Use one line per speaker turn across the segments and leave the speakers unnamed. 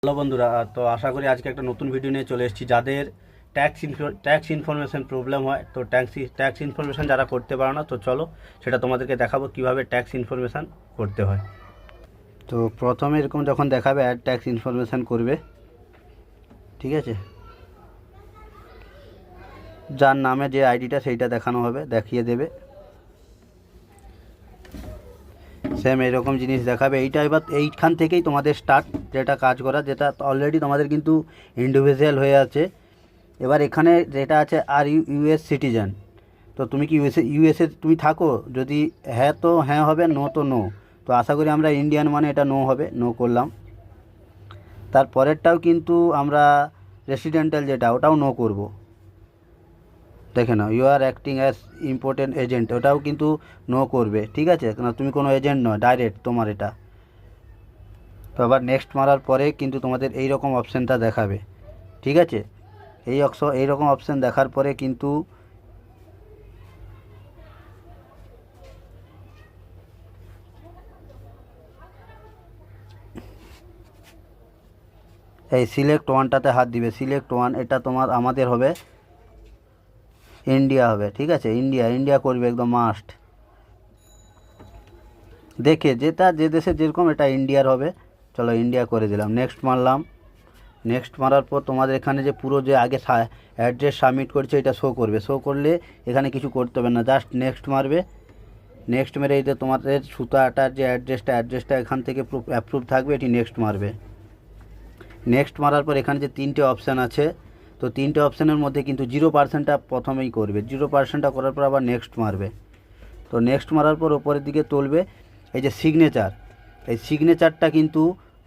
Hello বন্ধুরা, তো আশা করি আজকে একটা নতুন ভিডিও নিয়ে চলে এসেছি। যাদের ট্যাক্স ইনফরমেশন প্রবলেম হয়, তো ট্যাক্স ইনফরমেশন যারা করতে পারো না, তো চলো সেটা তোমাদেরকে দেখাবো কিভাবে ট্যাক্স ইনফরমেশন করতে হয়। তো প্রথমে এরকম যখন দেখাবে অ্যাড ট্যাক্স ইনফরমেশন করবে, ঠিক আছে, যার নামে যে আইডিটা সেইটা দেখানো হবে, দেখিয়ে দেবে। সেম এরকম জিনিস দেখাবে। এবার এইখান থেকেই তোমাদের স্টার্ট যেটা কাজ করা, যেটা অলরেডি তোমাদের কিন্তু ইন্ডিভিজুয়াল হয়ে আছে। এবার এখানে যেটা আছে আর ইউএস সিটিজেন, তো তুমি কি ইউএসএ তুমি থাকো? যদি হ্যাঁ তো হ্যাঁ হবে, নো তো নো। তো আশা করি আমরা ইন্ডিয়ান, মানে এটা নো হবে, নো করলাম। তারপরেরটাও কিন্তু আমরা রেসিডেন্টাল যেটা, ওটাও নো করব। দেখে নাও, you are acting as important agent, ওটাও কিন্তু নো করবে, ঠিক আছে, কারণ তুমি কোনো এজেন্ট নয়, ডাইরেক্ট তোমার এটা। তো আবার নেক্সট মারার পরে কিন্তু তোমাদের এই রকম অপশানটা দেখাবে, ঠিক আছে। এই রকম অপশান দেখার পরে কিন্তু এই সিলেক্ট ওয়ানটাতে হাত দিবে। সিলেক্ট ওয়ান, এটা আমাদের হবে ইন্ডিয়া হবে, ঠিক আছে। ইন্ডিয়া করবে একদম মাস্ট, দেখে যেটা যে দেশে যেরকম, এটা ইন্ডিয়ার হবে। চলো ইন্ডিয়া করে দিলাম, নেক্সট মারলাম। নেক্সট মারার পর তোমাদের এখানে যে পুরো যে আগে অ্যাড্রেস সাবমিট করছে এটা শো করবে। শো করলে এখানে কিছু করতে হবে না, জাস্ট নেক্সট মারবে। নেক্সট মেরে এই যে তোমাদের সুতাটার যে অ্যাড্রেসটা এখান থেকে অ্যাপ্রুভ থাকবে, এটি নেক্সট মারবে। নেক্সট মারার পর এখানে যে তিনটে অপশান আছে, তো তিনটে অপশানের মধ্যে কিন্তু 0%টা প্রথমেই করবে। 0%টা করার পর আবার নেক্সট মারবে। তো নেক্সট মারার পর ওপরের দিকে তুলবে এই যে সিগনেচার, এই সিগনেচারটা কিন্তু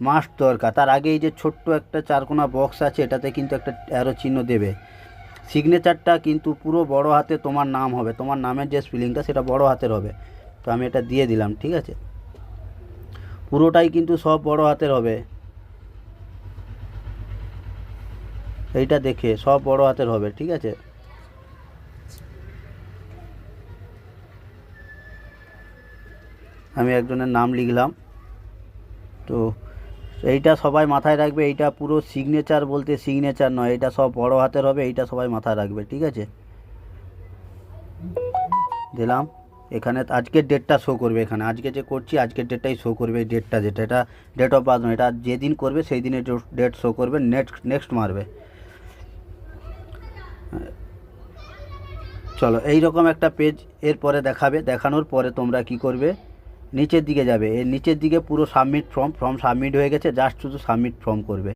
মাস্ট দরকার। তার আগে এই যে ছোট্ট একটা চারকোনা বক্স আছে, এটাতে কিন্তু একটা অ্যারো চিহ্ন দেবে। সিগনেচারটা কিন্তু পুরো বড় হাতে তোমার নাম হবে, তোমার নামের যে স্পেলিংটা সেটা বড় হাতের হবে। তো আমি এটা দিয়ে দিলাম, ঠিক আছে। পুরোটাই কিন্তু সব বড় হাতের হবে, এইটা দেখে সব বড় হাতের হবে, ঠিক আছে। আমি একজনের নাম লিখলাম। তো এইটা সবাই মাথায় রাখবে, এইটা পুরো সিগনেচার বলতে সিগনেচার নয়, এটা সব বড় হাতের হবে, এইটা সবাই মাথায় রাখবে, ঠিক আছে। দিলাম। এখানে আজকের ডেটটা শো করবে, এখানে আজকে যে করছি আজকের ডেটটাই শো করবে। এই ডেটটা যেটা, এটা ডেট অফ বার্থ নয়, এটা যেদিন করবে সেই দিনের ডেট শো করবে। নেক্সট মারবে। চলো এইরকম একটা পেজ এরপরে দেখাবে। দেখানোর পরে তোমরা কি করবে, নিচের দিকে যাবে। এর নিচের দিকে পুরো সাবমিট ফর্ম সাবমিট হয়ে গেছে, জাস্ট শুধু সাবমিট ফর্ম করবে।